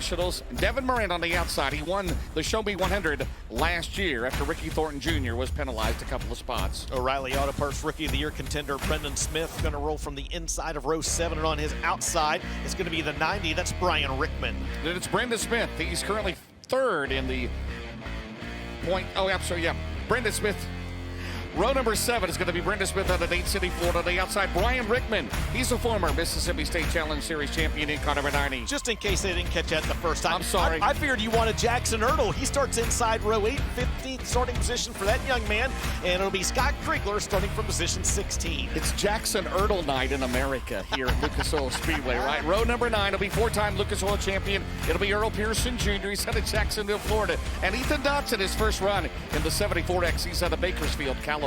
Nationals. Devin Moran on the outside. He won the Show Me 100 last year after Ricky Thornton Jr. was penalized a couple of spots. O'Reilly Auto Parts Rookie of the Year contender Brendan Smith going to roll from the inside of row 7, and on his outside it's going to be the 90. That's Brian Rickman. Then it's Brendan Smith. He's currently third in the point. Oh, I'm sorry, yeah. Brendan Smith. Row number 7 is going to be Brendan Smith out of Dade City, Florida. On the outside, Brian Rickman. He's a former Mississippi State Challenge Series champion in car number 90. Just in case they didn't catch that the first time. I'm sorry. I figured you wanted Jackson Ertl. He starts inside row 8, 15th starting position for that young man. And it'll be Scott Kriegler starting from position 16. It's Jackson Ertl night in America here at Lucas Oil Speedway, right? Row number 9 will be 4-time Lucas Oil champion. It'll be Earl Pearson Jr. He's out of Jacksonville, Florida. And Ethan Dotson, his first run in the 74X. He's out of Bakersfield, California.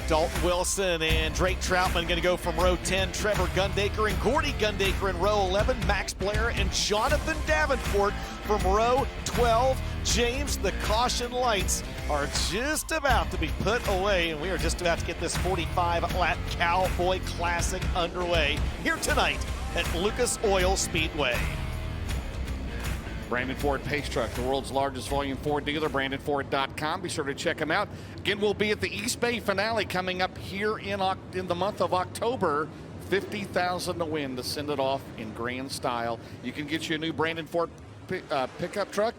Dalton Wilson and Drake Troutman going to go from row 10. Trevor Gundaker and Gordy Gundaker in row 11. Max Blair and Jonathan Davenport from row 12. James, the caution lights are just about to be put away, and we are just about to get this 45-lap Cowboy Classic underway here tonight at Lucas Oil Speedway. Brandon Ford Pace Truck, the world's largest volume Ford dealer, BrandonFord.com. Be sure to check them out. Again, we'll be at the East Bay finale coming up here in the month of October. $50,000 to win to send it off in grand style. You can get you a new Brandon Ford pickup truck.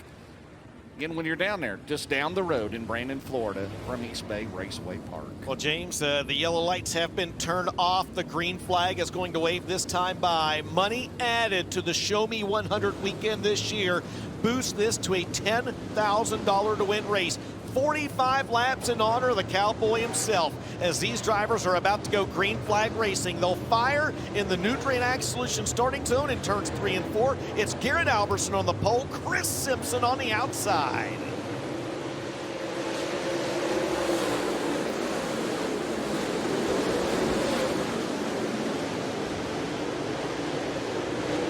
Again, when you're down there, just down the road in Brandon, Florida, from East Bay Raceway Park. Well, James, the yellow lights have been turned off. The green flag is going to wave this time by. Money added to the Show Me 100 weekend this year. Boost this to a $10,000 to win race. 45 laps in honor of the Cowboy himself. As these drivers are about to go green flag racing, they'll fire in the Nutrient Ag Solutions starting zone in turns 3 and 4. It's Garrett Alberson on the pole, Chris Simpson on the outside.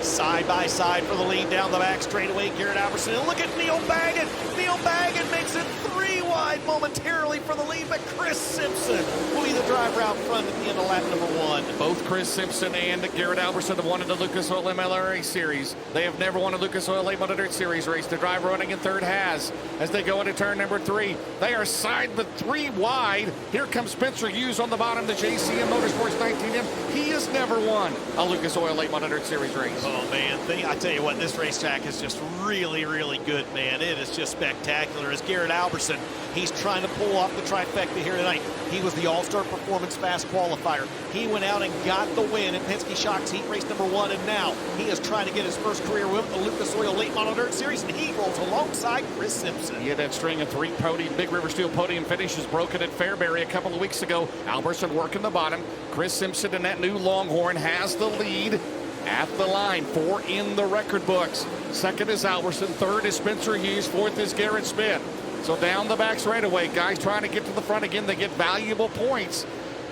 Side by side for the lead down the back straightaway, Garrett Alberson. And look at Neil Baggett. Neil Baggett makes it 3 wide momentarily for the lead, but Chris Simpson will be the driver out front at the end of lap number 1. Both Chris Simpson and Garrett Alberson have won in the Lucas Oil MLRA Series. They have never won a Lucas Oil Late Model Dirt Series race. The driver running in third has, as they go into turn number 3. They are side but 3 wide. Here comes Spencer Hughes on the bottom, the JCM Motorsports 19M. He has never won a Lucas Oil Late Model Dirt Series race. Oh, man, I tell you what, this racetrack is just really, really good, man. It is just spectacular. As Garrett Alberson, he's trying to pull off the trifecta here tonight. He was the All-Star Performance Fast Qualifier. He went out and got the win in Penske Shock's heat race number 1, and now he is trying to get his first career win with the Lucas Oil Late Model Dirt Series, and he rolls alongside Chris Simpson. He had that string of 3 Big River Steel podium finishes broken at Fairbury a couple of weeks ago. Alberson working the bottom. Chris Simpson in that new Longhorn has the lead at the line. 4 in the record books. Second is Alberson. Third is Spencer Hughes. Fourth is Garrett Smith. So down the back straightaway, guys trying to get to the front again. They get valuable points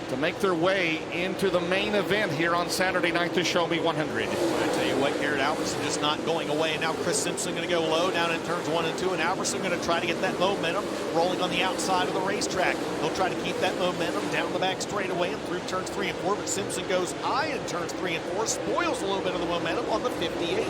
to make their way into the main event here on Saturday night, the Show Me 100. I tell you what, Garrett Alberson just not going away. And now Chris Simpson going to go low down in turns 1 and 2, and Alberson going to try to get that momentum rolling on the outside of the racetrack. He'll try to keep that momentum down the back straightaway and through turns 3 and 4, but Simpson goes high in turns 3 and 4, spoils a little bit of the momentum on the 58.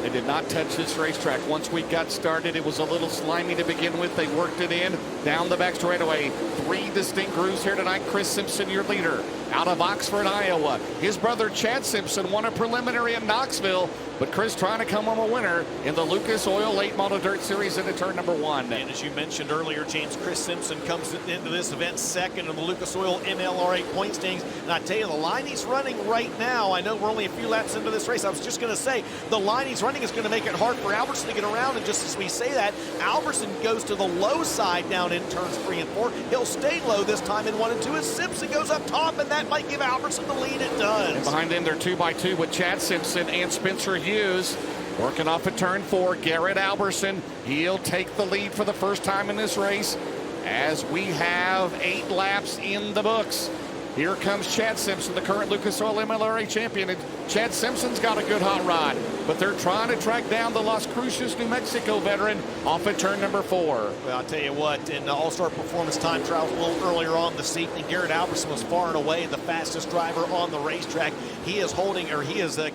They did not touch this racetrack. Once we got started, it was a little slimy to begin with. They worked it in down the back straightaway. 3 distinct grooves here tonight. Chris Simpson, your leader, out of Oxford, Iowa. His brother Chad Simpson won a preliminary in Knoxville, but Chris trying to come home a winner in the Lucas Oil Late Model Dirt Series into turn number 1. And as you mentioned earlier, James, Chris Simpson comes into this event second in the Lucas Oil MLRA point standings. And I tell you, the line he's running right now, I know we're only a few laps into this race. I was just going to say, the line he's running is going to make it hard for Alberson to get around. And just as we say that, Alberson goes to the low side down in turns 3 and 4. He'll stay low this time in 1 and 2 as Simpson goes up top, and that might give Alberson the lead. It does. And behind them, they're 2x2 with Chad Simpson and Spencer Hughes. Working off at turn 4, Garrett Alberson. He'll take the lead for the first time in this race as we have 8 laps in the books. Here comes Chad Simpson, the current Lucas Oil MLRA champion. And Chad Simpson's got a good hot rod. but they're trying to track down the Las Cruces, New Mexico veteran off at turn number 4. Well, I'll tell you what, in the All-Star Performance time trials a little earlier on this evening, Garrett Alberson was far and away the fastest driver on the racetrack. He is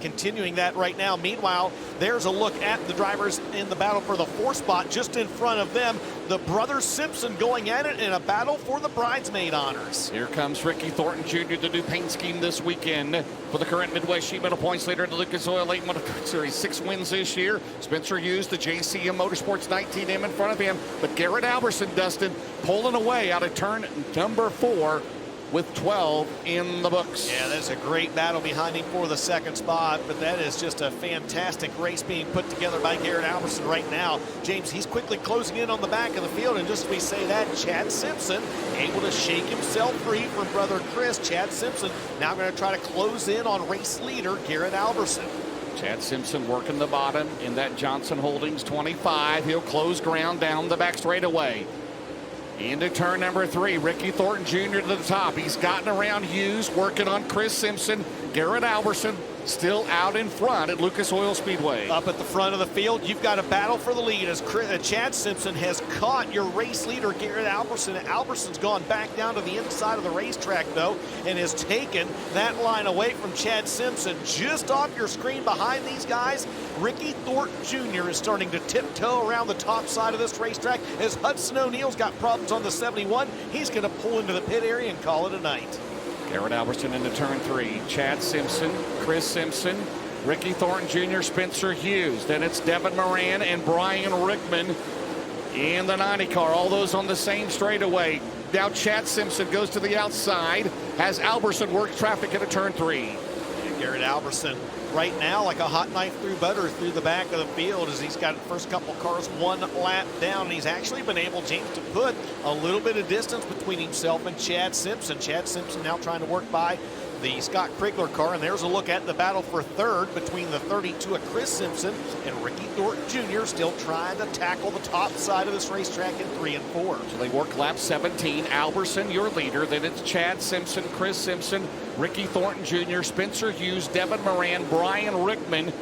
continuing that right now. Meanwhile, there's a look at the drivers in the battle for the 4th spot. Just in front of them, the brothers Simpson going at it in a battle for the bridesmaid honors. Here comes Ricky Thornton Jr., the new paint scheme this weekend for the current Midwest Sheet Metal points leader in the Lucas Oil Late Model Series. 6 wins this year. Spencer Hughes, the JCM Motorsports 19M in front of him. But Garrett Alberson, Dustin, pulling away out of turn number 4 with 12 in the books. Yeah, that's a great battle behind him for the 2nd spot, but that is just a fantastic race being put together by Garrett Alberson right now. James, he's quickly closing in on the back of the field, and just as we say that, Chad Simpson able to shake himself free from brother Chris. Chad Simpson now going to try to close in on race leader Garrett Alberson. Chad Simpson working the bottom in that Johnson Holdings 25. He'll close ground down the back straightaway. Into turn number 3, Ricky Thornton Jr. to the top. He's gotten around Hughes, working on Chris Simpson. Garrett Alberson still out in front at Lucas Oil Speedway. Up at the front of the field, you've got a battle for the lead as Chad Simpson has caught your race leader, Garrett Alberson. Alberson's gone back down to the inside of the racetrack, though, and has taken that line away from Chad Simpson. Just off your screen behind these guys, Ricky Thornton Jr. is starting to tiptoe around the top side of this racetrack as Hudson O'Neill's got problems on the 71. He's going to pull into the pit area and call it a night. Garrett Alberson into turn 3. Chad Simpson, Chris Simpson, Ricky Thornton Jr., Spencer Hughes. Then it's Devin Moran and Brian Rickman in the 90 car. All those on the same straightaway. Now Chad Simpson goes to the outside, has Alberson work traffic into turn 3. And Garrett Alberson right now like a hot knife through butter through the back of the field as he's got the first couple cars 1 lap down, and he's actually been able, James, to put a little bit of distance between himself and Chad Simpson. Chad Simpson now trying to work by the Scott Krigler car, and there's a look at the battle for 3rd between the 32 of Chris Simpson and Ricky Thornton Jr. still trying to tackle the top side of this racetrack in 3 and 4. So they work lap 17. Alberson, your leader. Then it's Chad Simpson, Chris Simpson, Ricky Thornton Jr., Spencer Hughes, Devin Moran, Brian Rickman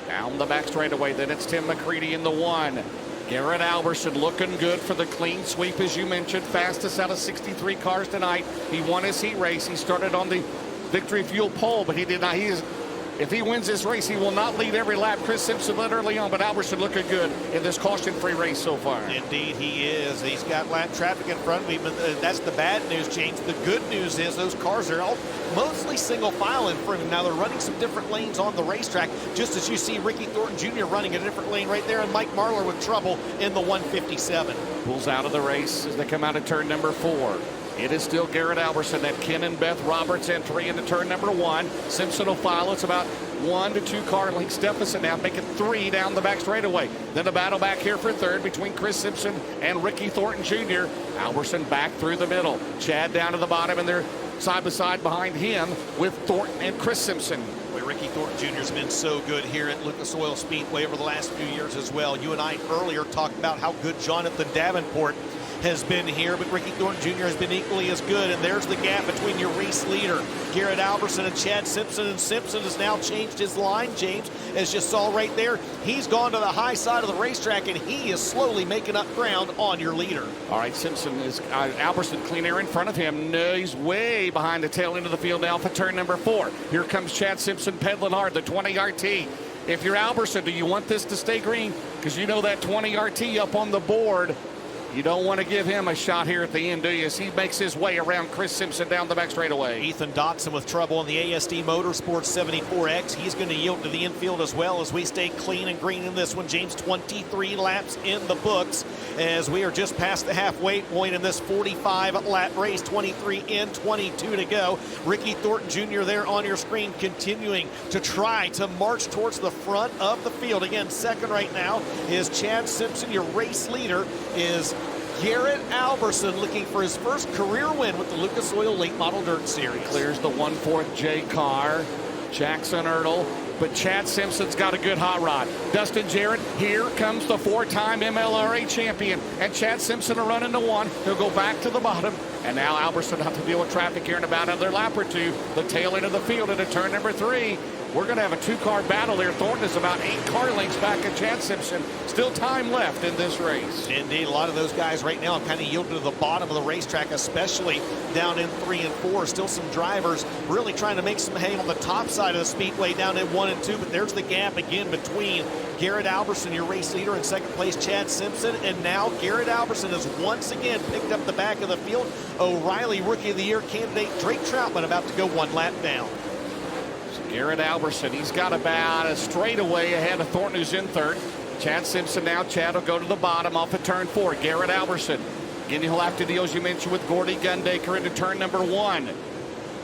down the back straightaway. Then it's Tim McCready in the 1. Garrett Alberson looking good for the clean sweep, as you mentioned. Fastest out of 63 cars tonight. He won his heat race. He started on the Victory Fuel pole, but he did not. If he wins this race, he will not lead every lap. Chris Simpson led early on, but Alberson looking good in this caution-free race so far. Indeed, he is. He's got lap traffic in front of him. That's the bad news, James. The good news is those cars are all mostly single file in front of him. Now they're running some different lanes on the racetrack, just as you see Ricky Thornton Jr. running a different lane right there, and Mike Marlar with trouble in the 157. Pulls out of the race as they come out of turn number 4. It is still Garrett Alberson, that Ken and Beth Roberts entry into turn number 1. Simpson will follow. It's about 1 to 2 car lengths deficit now, making 3 down the back straightaway. Then a battle back here for 3rd between Chris Simpson and Ricky Thornton Jr. Alberson back through the middle. Chad down to the bottom, and they're side by side behind him with Thornton and Chris Simpson. Ricky Thornton Jr. has been so good here at Lucas Oil Speedway over the last few years as well. You and I earlier talked about how good Jonathan Davenport has been here, but Ricky Thornton Jr. has been equally as good, and there's the gap between your race leader, Garrett Alberson, and Chad Simpson, and Simpson has now changed his line, James, as you saw right there. He's gone to the high side of the racetrack, and he is slowly making up ground on your leader. All right, Simpson is Alberson clean air in front of him. No, he's way behind the tail end of the field now for turn number 4. Here comes Chad Simpson pedaling hard, the 20 RT. If you're Alberson, do you want this to stay green? Because you know that 20 RT up on the board. You don't want to give him a shot here at the end, do you? As he makes his way around Chris Simpson down the back straightaway. Ethan Dotson with trouble in the ASD Motorsports 74X. He's going to yield to the infield as well as we stay clean and green in this one. James, 23 laps in the books as we are just past the halfway point in this 45-lap race. 23 in, 22 to go. Ricky Thornton Jr. there on your screen continuing to try to march towards the front of the field. Again, second right now is Chad Simpson. Your race leader is Garrett Alberson, looking for his first career win with the Lucas Oil Late Model Dirt Series. Clears the 1/4 J car. Jackson Ertl. But Chad Simpson's got a good hot rod. Dustin Jarrett, here comes the 4-time MLRA champion. And Chad Simpson will run into 1. He'll go back to the bottom. And now Alberson will have to deal with traffic here in about another lap or 2. The tail end of the field into turn number 3. We're going to have a two-car battle here. Thornton is about 8 car lengths back at Chad Simpson. Still time left in this race. Indeed, a lot of those guys right now have kind of yielded to the bottom of the racetrack, especially down in 3 and 4. Still some drivers really trying to make some hay on the top side of the speedway down in 1 and 2, but there's the gap again between Garrett Alberson, your race leader, in second place, Chad Simpson, and now Garrett Alberson has once again picked up the back of the field. O'Reilly Rookie of the Year candidate Drake Troutman about to go 1 lap down. Garrett Alberson, he's got about a straightaway ahead of Thornton, who's in third. Chad Simpson now. Chad will go to the bottom off of turn 4. Garrett Alberson. Again, he'll have to deal, as you mentioned, with Gordy Gundaker into turn number 1.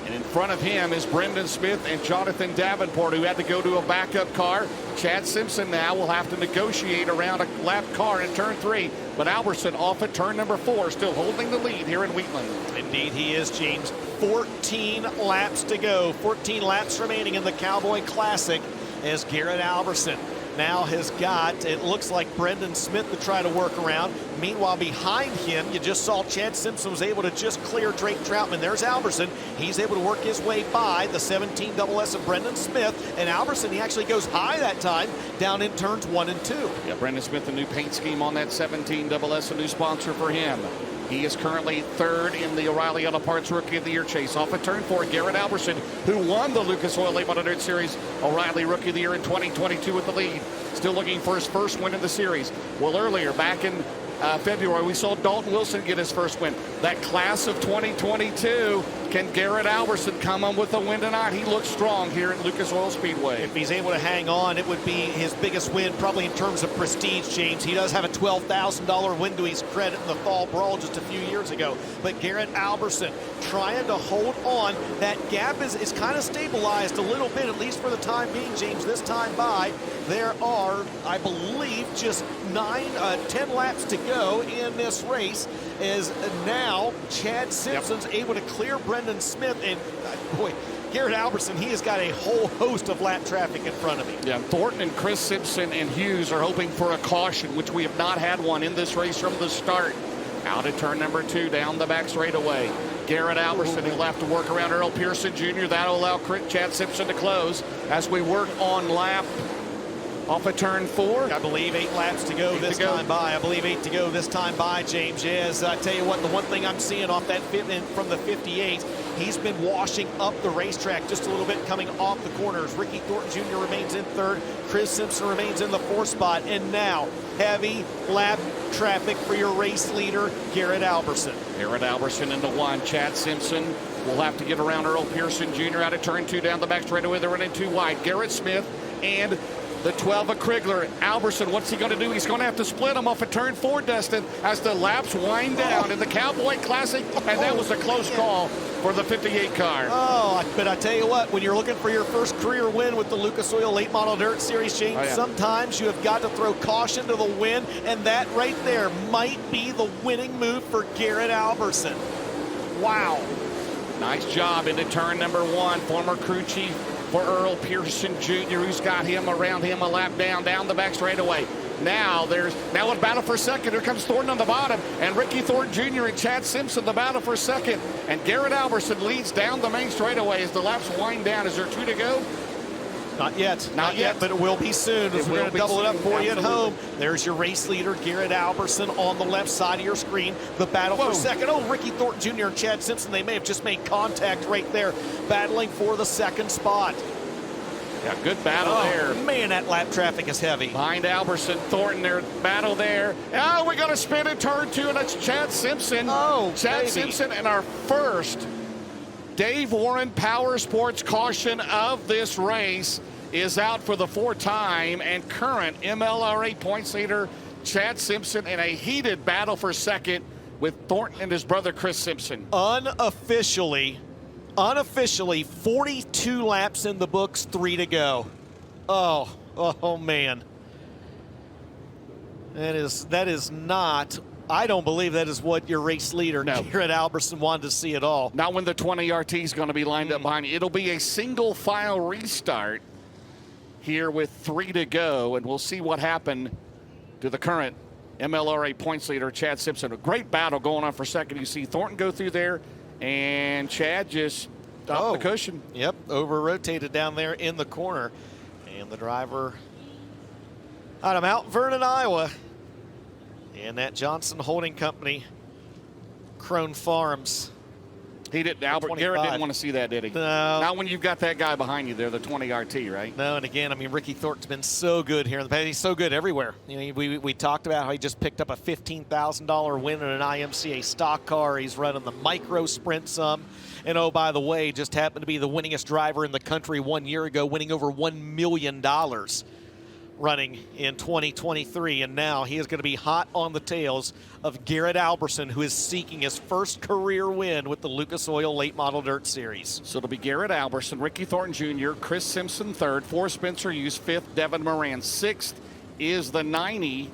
And in front of him is Brendan Smith and Jonathan Davenport, who had to go to a backup car. Chad Simpson now will have to negotiate around a lap car in turn 3. But Alberson off at turn number 4, still holding the lead here in Wheatland. Indeed, he is, James. 14 laps to go. 14 laps remaining in the Cowboy Classic as Garrett Alberson now has got, it looks like, Brendan Smith to try to work around. Meanwhile, behind him, you just saw Chad Simpson was able to just clear Drake Troutman. There's Alberson. He's able to work his way by the 17 SS of Brendan Smith. And Alberson, he actually goes high that time down in turns 1 and 2. Yeah, Brendan Smith, a new paint scheme on that 17 SS, a new sponsor for him. He is currently third in the O'Reilly Auto Parts Rookie of the Year chase. Off of turn 4, Garrett Alberson, who won the Lucas Oil Late Model Dirt Series O'Reilly Rookie of the Year in 2022 with the lead. Still looking for his first win in the series. Well, earlier, back in February, we saw Dalton Wilson get his first win. That class of 2022, can Garrett Alberson come on with a win tonight? He looks strong here at Lucas Oil Speedway. If he's able to hang on, it would be his biggest win, probably in terms of prestige, James. He does have a $12,000 win to his credit in the Fall Brawl just a few years ago. But Garrett Alberson trying to hold on. That gap is kind of stabilized a little bit, at least for the time being, James. This time by, there are, I believe, just 10 laps to go in this race, as now Chad Simpson's able to clear Brendan Smith, and boy, Garrett Alberson, he has got a whole host of lap traffic in front of him. Yeah, Thornton and Chris Simpson and Hughes are hoping for a caution, which we have not had one in this race from the start. Out at turn number 2, down the back straightaway. Garrett Alberson, he'll have to work around Earl Pearson Jr. That'll allow Chad Simpson to close as we work on lap off of turn 4. I believe 8 laps to go this time by. I believe 8 to go this time by, James. Yes, I tell you what, the one thing I'm seeing off that from the 58, he's been washing up the racetrack just a little bit coming off the corners. Ricky Thornton Jr. remains in 3rd. Chris Simpson remains in the 4th spot. And now, heavy lap traffic for your race leader, Garrett Alberson. Garrett Alberson into 1. Chad Simpson will have to get around Earl Pearson Jr. out of turn 2 down the back straightaway. They're running 2 wide. Garrett Smith and the 12 of Krigler. Alberson, what's he going to do? He's going to have to split him off of turn 4, Dustin, as the laps wind down in the Cowboy Classic, and that was a close call for the 58 car. But I tell you what, when you're looking for your first career win with the Lucas Oil Late Model Dirt Series, James, sometimes you have got to throw caution to the wind, and that right there might be the winning move for Garrett Alberson. Wow. Nice job into turn number 1. Former crew chief for Earl Pearson Jr., who's got him around him a lap down the back straightaway. Now a battle for second. Here comes Thornton on the bottom, and Ricky Thornton Jr. and Chad Simpson, the battle for second. And Garrett Alberson leads down the main straightaway as the laps wind down. Is there 2 to go? Not yet. Not yet, but it will be soon. As we're going to double it up for you at home. There's your race leader, Garrett Alberson, on the left side of your screen. The battle for second. Oh, Ricky Thornton Jr. and Chad Simpson, they may have just made contact right there, battling for the 2nd spot. Yeah, good battle there. Man, that lap traffic is heavy. Behind Alberson, Thornton, their battle there. Oh, we're going to spin in turn 2, and it's Chad Simpson. Chad Simpson, and our first Dave Warren Power Sports caution of this race is out for the 4th time, and current MLRA points leader Chad Simpson in a heated battle for second with Thornton and his brother Chris Simpson. Unofficially 42 laps in the books, 3 to go. Oh man. That is not, I don't believe that is what your race leader, Garrett Alberson, wanted to see at all. Not when the 20 RT is going to be lined up behind you. It'll be a single file restart here with 3 to go, and we'll see what happened to the current MLRA points leader, Chad Simpson. A great battle going on for second. You see Thornton go through there, and Chad just top of the cushion. Yep, over-rotated down there in the corner. And the driver out of Mount Vernon, Iowa, and that Johnson Holding Company, Crone Farms. He didn't. Albert Garrett didn't want to see that, did he? No. Not when you've got that guy behind you there, the 20 RT, right? No, and again, I mean, Ricky Thornton's been so good here in the past. He's so good everywhere. You know, we talked about how he just picked up a $15,000 win in an IMCA stock car. He's running the micro sprint some. And oh, by the way, just happened to be the winningest driver in the country 1 year ago, winning over $1 million running in 2023. And now he is going to be hot on the tails of Garrett Alberson, who is seeking his first career win with the Lucas Oil Late Model Dirt Series. So it'll be Garrett Alberson, Ricky Thornton Jr., Chris Simpson third, fourth Spencer Hughes, fifth Devin Moran, sixth is the 90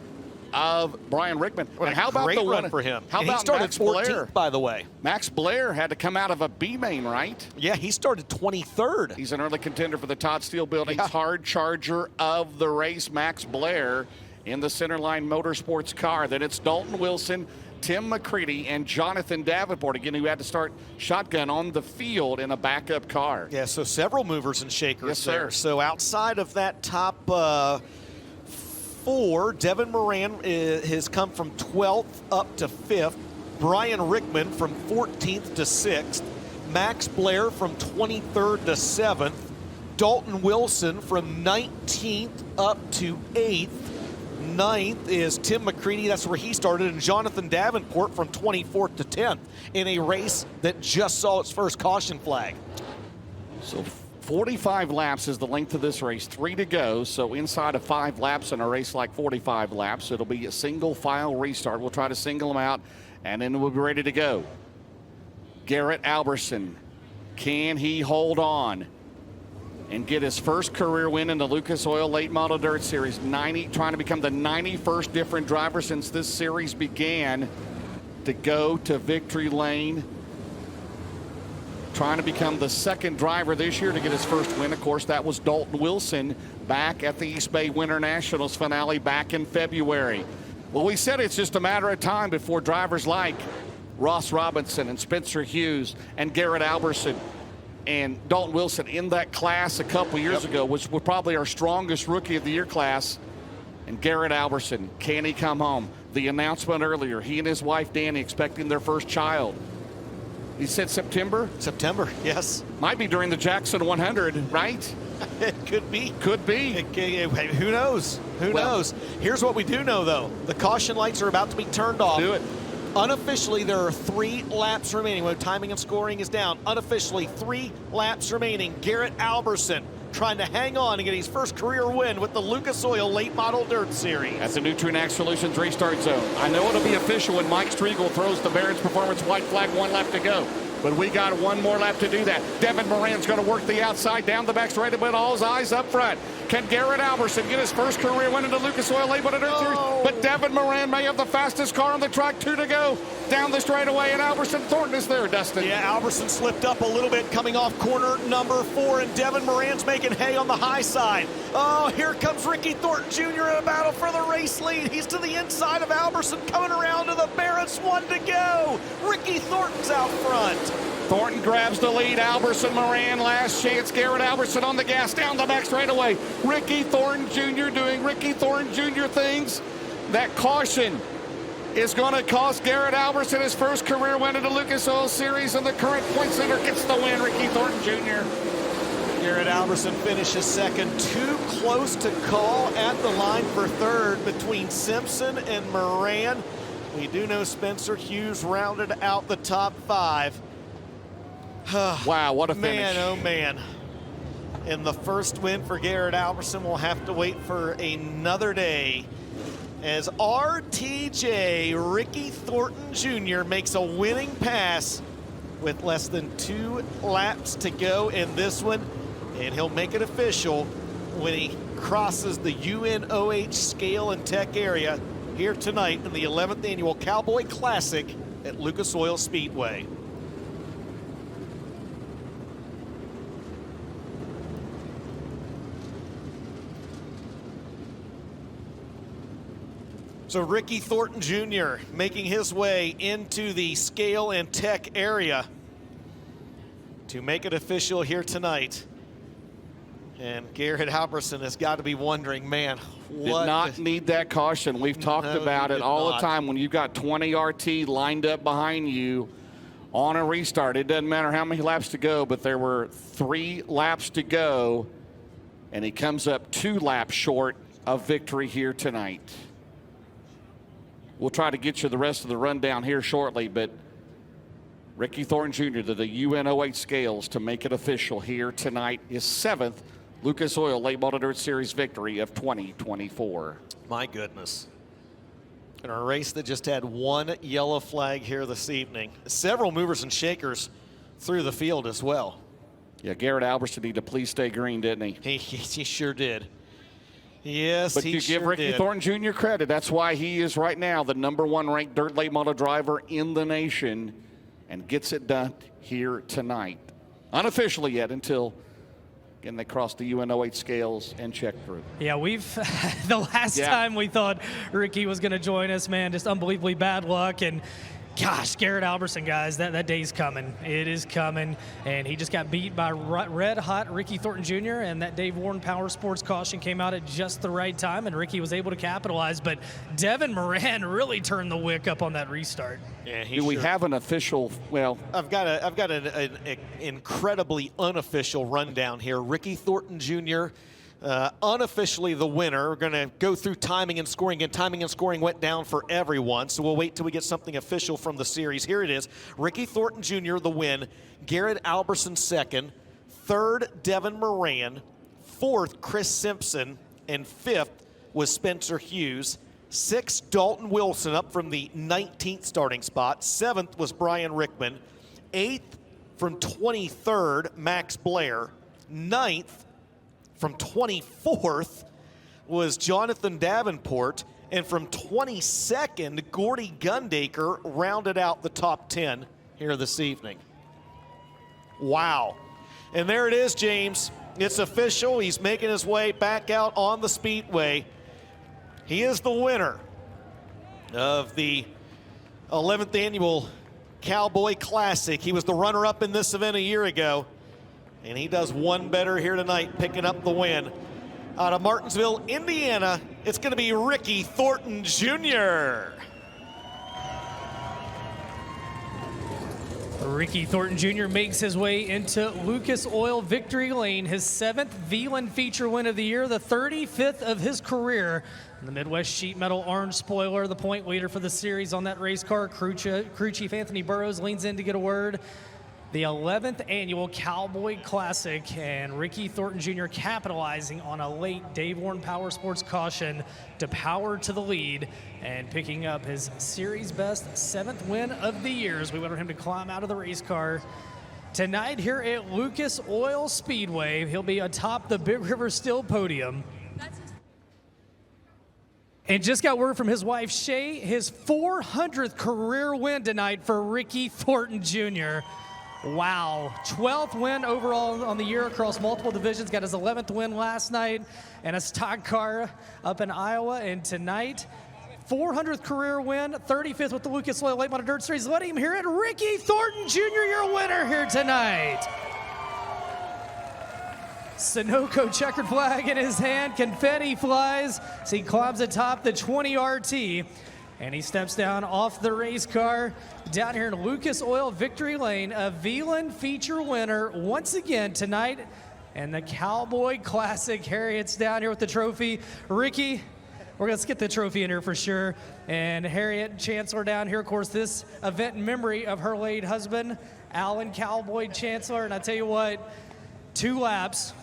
of Brian Rickman. And how about the run for him? How and about he started Max 14th, Blair? by the way. Max Blair had to come out of a B main, right? Yeah, he started 23rd. He's an early contender for the Todd Steele Building's hard charger of the race, Max Blair, in the Centerline Motorsports car. Then it's Dalton Wilson, Tim McCready, and Jonathan Davenport, again, who had to start shotgun on the field in a backup car. Yeah, so several movers and shakers there. Sir. So outside of that top four, Devin Moran has come from 12th up to 5th. Brian Rickman from 14th to 6th. Max Blair from 23rd to 7th. Dalton Wilson from 19th up to 8th. 9th is Tim McCready, that's where he started, and Jonathan Davenport from 24th to 10th in a race that just saw its first caution flag. So 45 laps is the length of this race, 3 to go. So inside of 5 laps in a race like 45 laps, it'll be a single file restart. We'll try to single them out, and then we'll be ready to go. Garrett Alberson, can he hold on and get his first career win in the Lucas Oil Late Model Dirt Series? Trying to become the 91st different driver since this series began to go to victory lane. Trying to become the second driver this year to get his first win. Of course, that was Dalton Wilson back at the East Bay Winter Nationals finale back in February. Well, we said it's just a matter of time before drivers like Ross Robinson and Spencer Hughes and Garrett Alberson and Dalton Wilson in that class a couple years ago, which was probably our strongest Rookie of the Year class. And Garrett Alberson, can he come home? The announcement earlier, he and his wife Danny expecting their first child. He said September? September, yes. Might be during the Jackson 100, right? It could be. Could be. Who knows? Who knows? Here's what we do know, though. The caution lights are about to be turned off. Do it. Unofficially, there are 3 laps remaining. When timing and scoring is down, unofficially 3 laps remaining. Garrett Alberson trying to hang on and get his first career win with the Lucas Oil Late Model Dirt Series. That's the new TrueNax Solutions restart zone. I know it'll be official when Mike Striegel throws the Barron's Performance white flag, 1 lap to go. But we got 1 more lap to do that. Devin Moran's going to work the outside, down the back straight, but all his eyes up front. Can Garrett Alberson get his first career win in the Lucas Oil Late Model Dirt Series? But Devin Moran may have the fastest car on the track, 2 to go. Down the straightaway, and Alberson Thornton is there, Dustin. Yeah, Alberson slipped up a little bit coming off corner number 4, and Devin Moran's making hay on the high side. Oh, here comes Ricky Thornton Jr. in a battle for the race lead. He's to the inside of Alberson, coming around to the Barrett's, 1 to go. Ricky Thornton's out front. Thornton grabs the lead. Alberson Moran, last chance. Garrett Alberson on the gas, down the back straightaway. Ricky Thornton Jr. doing Ricky Thornton Jr. things. That caution is going to cost Garrett Alberson his first career win in the Lucas Oil Series, and the current points leader gets the win, Ricky Thornton Jr. Garrett Alberson finishes second. Too close to call at the line for third between Simpson and Moran. We do know Spencer Hughes rounded out the top 5. Wow, what a finish. Man, oh man. And the first win for Garrett Alberson will have to wait for another day as RTJ Ricky Thornton Jr. makes a winning pass with less than 2 laps to go in this one. And he'll make it official when he crosses the UNOH scale and tech area here tonight in the 11th annual Cowboy Classic at Lucas Oil Speedway. So Ricky Thornton Jr. making his way into the scale and tech area to make it official here tonight. And Garrett Alberson has got to be wondering, man, did not need that caution. We've talked about it all the time. When you've got 20 RT lined up behind you on a restart, it doesn't matter how many laps to go, but there were 3 laps to go, and he comes up 2 laps short of victory here tonight. We'll try to get you the rest of the rundown here shortly, but Ricky Thornton Jr. to the UN08 scales to make it official here tonight, his 7th Lucas Oil Late Model Dirt Series victory of 2024. My goodness. In a race that just had 1 yellow flag here this evening. Several movers and shakers through the field as well. Yeah, Garrett Alberson needed to please stay green, didn't he? He sure did. Yes, but you give Ricky Thornton Jr. credit. That's why he is right now the #1 ranked dirt late model driver in the nation and gets it done here tonight. Unofficially yet until, again, they cross the UN08 scales and check through. Yeah, the last time we thought Ricky was going to join us, man, just unbelievably bad luck. And gosh, Garrett Alberson, guys, that day's coming. It is coming. And he just got beat by red-hot Ricky Thornton Jr., and that Dave Warren Power Sports caution came out at just the right time, and Ricky was able to capitalize. But Devin Moran really turned the wick up on that restart. Yeah, do we have an official, well... I've got an incredibly unofficial rundown here. Ricky Thornton Jr., unofficially the winner. We're going to go through timing and scoring, and timing and scoring went down for everyone, so we'll wait till we get something official from the series. Here it is. Ricky Thornton Jr., the win. Garrett Alberson, second. Third, Devin Moran. Fourth, Chris Simpson. And fifth was Spencer Hughes. Sixth, Dalton Wilson, up from the 19th starting spot. Seventh was Brian Rickman. Eighth, from 23rd, Max Blair. Ninth, from 24th was Jonathan Davenport, and from 22nd, Gordy Gundaker rounded out the top 10 here this evening. Wow. And there it is, James. It's official. He's making his way back out on the Speedway. He is the winner of the 11th annual Cowboy Classic. He was the runner-up in this event a year ago. And he does one better here tonight, picking up the win. Out of Martinsville, Indiana, it's going to be Ricky Thornton Jr. Ricky Thornton Jr. makes his way into Lucas Oil Victory Lane, his 7th Wheatland feature win of the year, the 35th of his career. The Midwest Sheet Metal Orange Spoiler, the point leader for the series on that race car. Crew Chief Anthony Burrows leans in to get a word. The 11th annual Cowboy Classic, and Ricky Thornton Jr. capitalizing on a late Dave Warren Power Sports caution to power to the lead and picking up his series best 7th win of the year as we wait for him to climb out of the race car. Tonight here at Lucas Oil Speedway, he'll be atop the Big River Steel podium. And just got word from his wife, Shay, his 400th career win tonight for Ricky Thornton Jr. Wow, 12th win overall on the year across multiple divisions. Got his 11th win last night and a stock car up in Iowa. And tonight, 400th career win, 35th with the Lucas Oil Late Model Dirt Series. Let him hear it. Ricky Thornton Jr., your winner here tonight. Sunoco checkered flag in his hand, confetti flies as he climbs atop the 20 RT. And he steps down off the race car down here in Lucas Oil Victory Lane, a Wheatland feature winner once again tonight. And the Cowboy Classic. Harriet's down here with the trophy. Ricky, let's get the trophy in here for sure. And Harriet Chancellor down here, of course, this event in memory of her late husband, Alan Cowboy Chancellor. And I tell you what, 2 laps,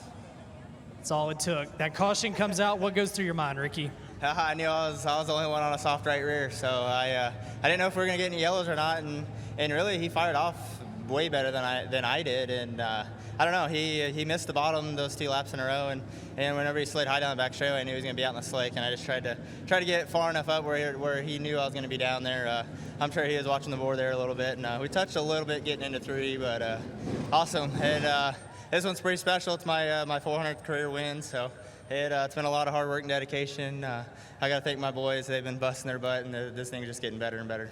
that's all it took. That caution comes out. What goes through your mind, Ricky? I knew I was the only one on a soft right rear, so I didn't know if we were going to get any yellows or not, and really he fired off way better than I did, and I don't know, he missed the bottom those 2 laps in a row, and whenever he slid high down the back straightaway, I knew he was going to be out in the slick, and I just tried to get far enough up where he knew I was going to be down there. I'm sure he was watching the board there a little bit, and we touched a little bit getting into 3, but awesome, and this one's pretty special. It's my 400th career win, so. It's been a lot of hard work and dedication. I got to thank my boys. They've been busting their butt, and this thing is just getting better and better.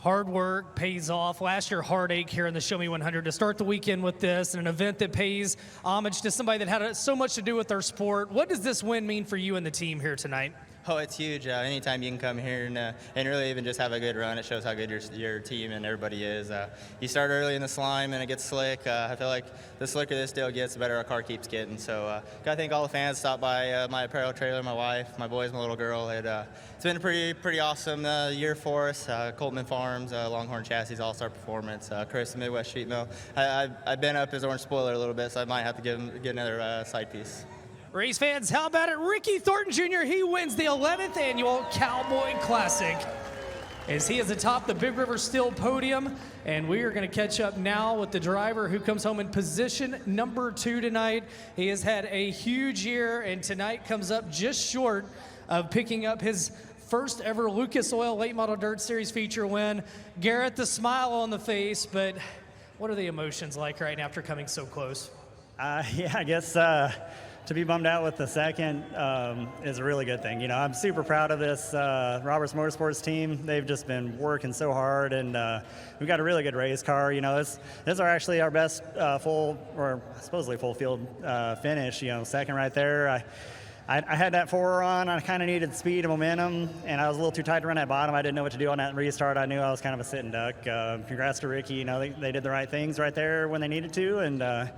Hard work pays off. Last year, heartache here in the Show Me 100 to start the weekend with this and an event that pays homage to somebody that had so much to do with their sport. What does this win mean for you and the team here tonight? Oh, it's huge. Anytime you can come here and really even just have a good run, it shows how good your team and everybody is. You start early in the slime and it gets slick. I feel like the slicker this deal gets, the better our car keeps getting. So gotta thank all the fans stopped by my apparel trailer, my wife, my boys, my little girl. It's been a pretty awesome year for us. Coltman Farms, Longhorn Chassis All-Star Performance, Chris, Midwest Sheet Mill. I've been up his orange spoiler a little bit, so I might have to get another side piece. Race fans, how about it? Ricky Thornton Jr., he wins the 11th annual Cowboy Classic as he is atop the Big River Steel podium. And we are going to catch up now with the driver who comes home in position number 2 tonight. He has had a huge year, and tonight comes up just short of picking up his first ever Lucas Oil Late Model Dirt Series feature win. Garrett, the smile on the face, but what are the emotions like right now after coming so close? Yeah, I guess to be bummed out with the second is a really good thing. You know, I'm super proud of this Roberts Motorsports team. They've just been working so hard, and we've got a really good race car. You know, this are actually our best supposedly full field finish. You know, second right there. I had that 4 on. I kind of needed speed and momentum, and I was a little too tight to run that bottom. I didn't know what to do on that restart. I knew I was kind of a sitting duck. Congrats to Ricky. You know, they did the right things right there when they needed to, and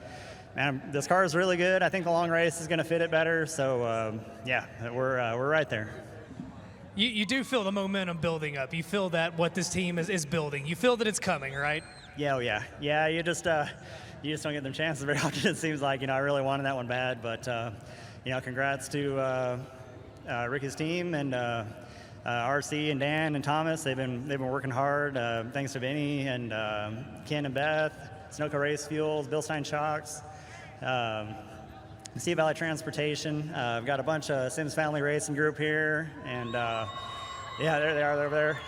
man, this car is really good. I think the long race is going to fit it better. So, yeah, we're right there. You do feel the momentum building up. You feel that what this team is building. You feel that it's coming, right? Yeah, oh, yeah. Yeah, you just don't get them chances very often, it seems like. You know, I really wanted that one bad. But, you know, congrats to Ricky's team and RC and Dan and Thomas. They've been working hard. Thanks to Vinny and Ken and Beth, Sunoco Race Fuels, Bill Stein Shocks. Sea Valley Transportation. I've got a bunch of Sims Family Racing Group here, and yeah, there they are over there.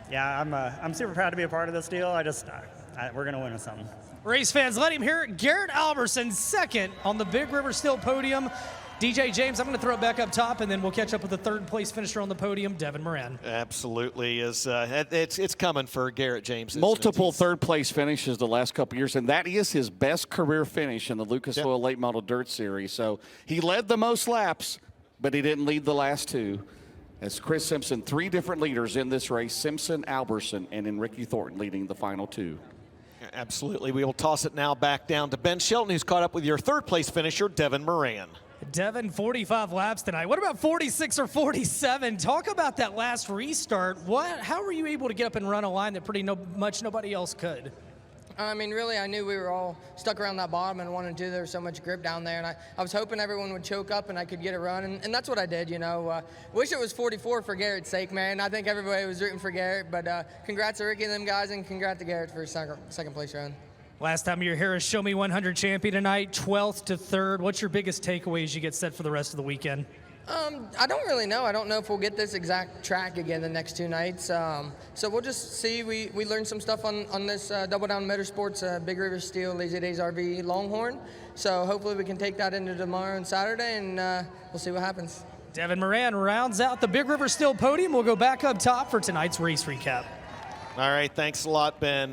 Yeah, I'm super proud to be a part of this deal. We're gonna win with something. Race fans, let him hear it. Garrett Alberson, second on the Big River Steel podium. DJ James, I'm going to throw it back up top, and then we'll catch up with the third place finisher on the podium, Devin Moran. Absolutely. It's coming for Garrett James. Multiple third place finishes the last couple years, and that is his best career finish in the Lucas Oil Late Model Dirt Series. So he led the most laps, but he didn't lead the last 2. As Chris Simpson, 3 different leaders in this race, Simpson, Alberson, and then Ricky Thornton leading the final 2. Absolutely. We will toss it now back down to Ben Shelton, who's caught up with your third place finisher, Devin Moran. Devin, 45 laps tonight. What about 46 or 47? Talk about that last restart. How were you able to get up and run a line that pretty much nobody else could? I mean, really, I knew we were all stuck around that bottom and wanted to. There was so much grip down there, and I was hoping everyone would choke up and I could get a run, and that's what I did, you know. Wish it was 44 for Garrett's sake, man. I think everybody was rooting for Garrett, but congrats to Ricky and them guys, and congrats to Garrett for his second place run. Last time you were here as Show Me 100 champion tonight, 12th to 3rd. What's your biggest takeaway as you get set for the rest of the weekend? I don't really know. I don't know if we'll get this exact track again the next 2 nights. So we'll just see. We learned some stuff on this Double Down Motorsports Big River Steel Lazy Days RV Longhorn. So hopefully we can take that into tomorrow and Saturday, and we'll see what happens. Devin Moran rounds out the Big River Steel podium. We'll go back up top for tonight's race recap. All right, thanks a lot, Ben.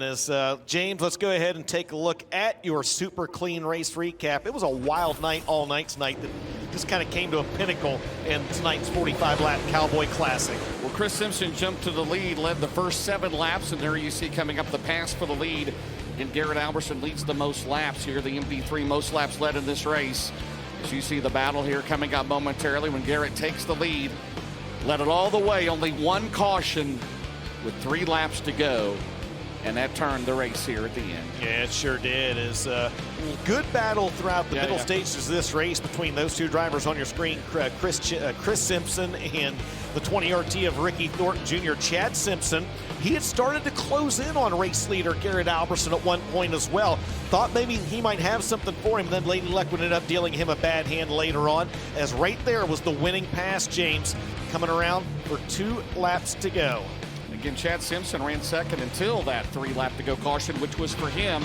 James, let's go ahead and take a look at your super clean race recap. It was a wild night, all night tonight, that just kind of came to a pinnacle in tonight's 45-lap Cowboy Classic. Well, Chris Simpson jumped to the lead, led the first 7 laps, and there you see coming up the pass for the lead. And Garrett Alberson leads the most laps here, the MD3 most laps led in this race. As you see the battle here coming up momentarily when Garrett takes the lead. Led it all the way, only 1 caution with 3 laps to go, and that turned the race here at the end. Yeah, it sure did. It's a good battle throughout the middle stages of this race between those 2 drivers on your screen, Chris Simpson and the 20 RT of Ricky Thornton Jr. Chad Simpson. He had started to close in on race leader Garrett Alberson at one point as well. Thought maybe he might have something for him, then Lady Luck would end up dealing him a bad hand later on, as right there was the winning pass, James, coming around for 2 laps to go. Again, Chad Simpson ran second until that 3 lap to go caution, which was for him.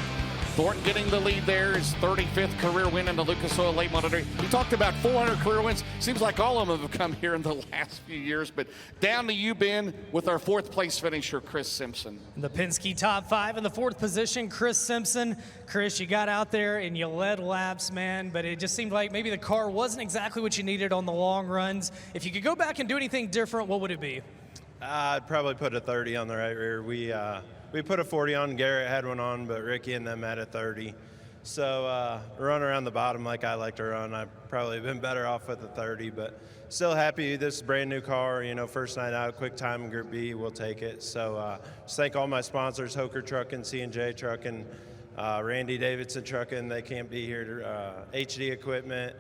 Thornton getting the lead there, his 35th career win in the Lucas Oil Late Model. He talked about 400 career wins. Seems like all of them have come here in the last few years. But down to you, Ben, with our 4th place finisher, Chris Simpson. The Penske top 5 in the 4th position, Chris Simpson. Chris, you got out there and you led laps, man, but it just seemed like maybe the car wasn't exactly what you needed on the long runs. If you could go back and do anything different, what would it be? I'd probably put a 30 on the right rear. We put a 40 on. Garrett had one on, but Ricky and them had a 30. So run around the bottom like I like to run. I've probably been better off with a 30, but still happy. This is a brand new car. You know, first night out, quick time, Group B, we'll take it. So just thank all my sponsors, Hoker Trucking, C&J Trucking, Randy Davidson Trucking. They can't be here. HD Equipment,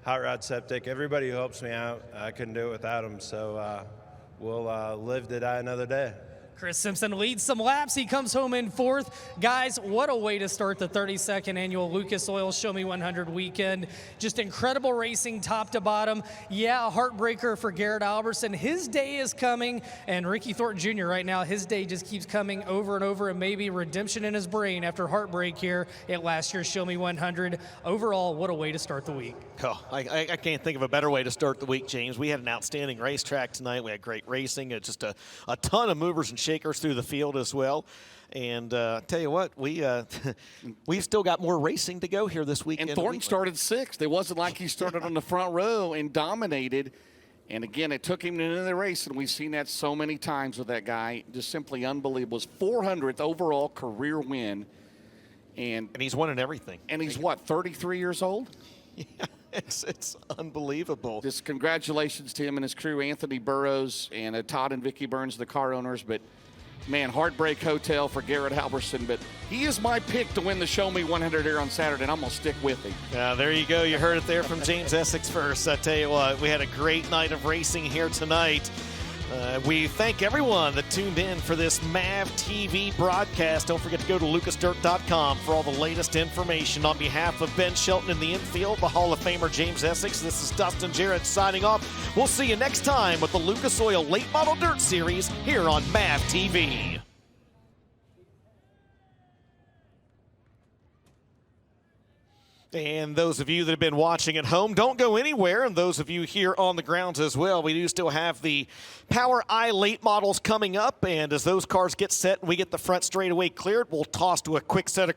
Hot Rod Septic, everybody who helps me out. I couldn't do it without them. So we'll live to die another day. Chris Simpson leads some laps. He comes home in 4th. Guys, what a way to start the 32nd annual Lucas Oil Show Me 100 weekend. Just incredible racing top to bottom. Yeah, a heartbreaker for Garrett Albertson. His day is coming, and Ricky Thornton Jr. right now, his day just keeps coming over and over, and maybe redemption in his brain after heartbreak here at last year's Show Me 100. Overall, what a way to start the week. Oh, I can't think of a better way to start the week, James. We had an outstanding racetrack tonight. We had great racing. It's just a ton of movers and shakers through the field as well. And tell you what, we've still got more racing to go here this weekend. And Thornton started 6th. It wasn't like he started on the front row and dominated. And again, it took him into the race, and we've seen that so many times with that guy. Just simply unbelievable. His 400th overall career win. And he's won in everything. And he's what, 33 years old? Yeah. It's unbelievable. Just congratulations to him and his crew, Anthony Burrows and Todd and Vicky Burns, the car owners. But, man, heartbreak hotel for Garrett Halverson. But he is my pick to win the Show Me 100 here on Saturday, and I'm going to stick with him. There you go. You heard it there from James Essex first. I tell you what, we had a great night of racing here tonight. We thank everyone that tuned in for this MAV TV broadcast. Don't forget to go to lucasdirt.com for all the latest information. On behalf of Ben Shelton in the infield, the Hall of Famer James Essex, this is Dustin Jarrett signing off. We'll see you next time with the Lucas Oil Late Model Dirt Series here on MAV TV. And those of you that have been watching at home, don't go anywhere. And those of you here on the grounds as well, we do still have the Power I late models coming up. And as those cars get set and we get the front straightaway cleared, we'll toss to a quick set of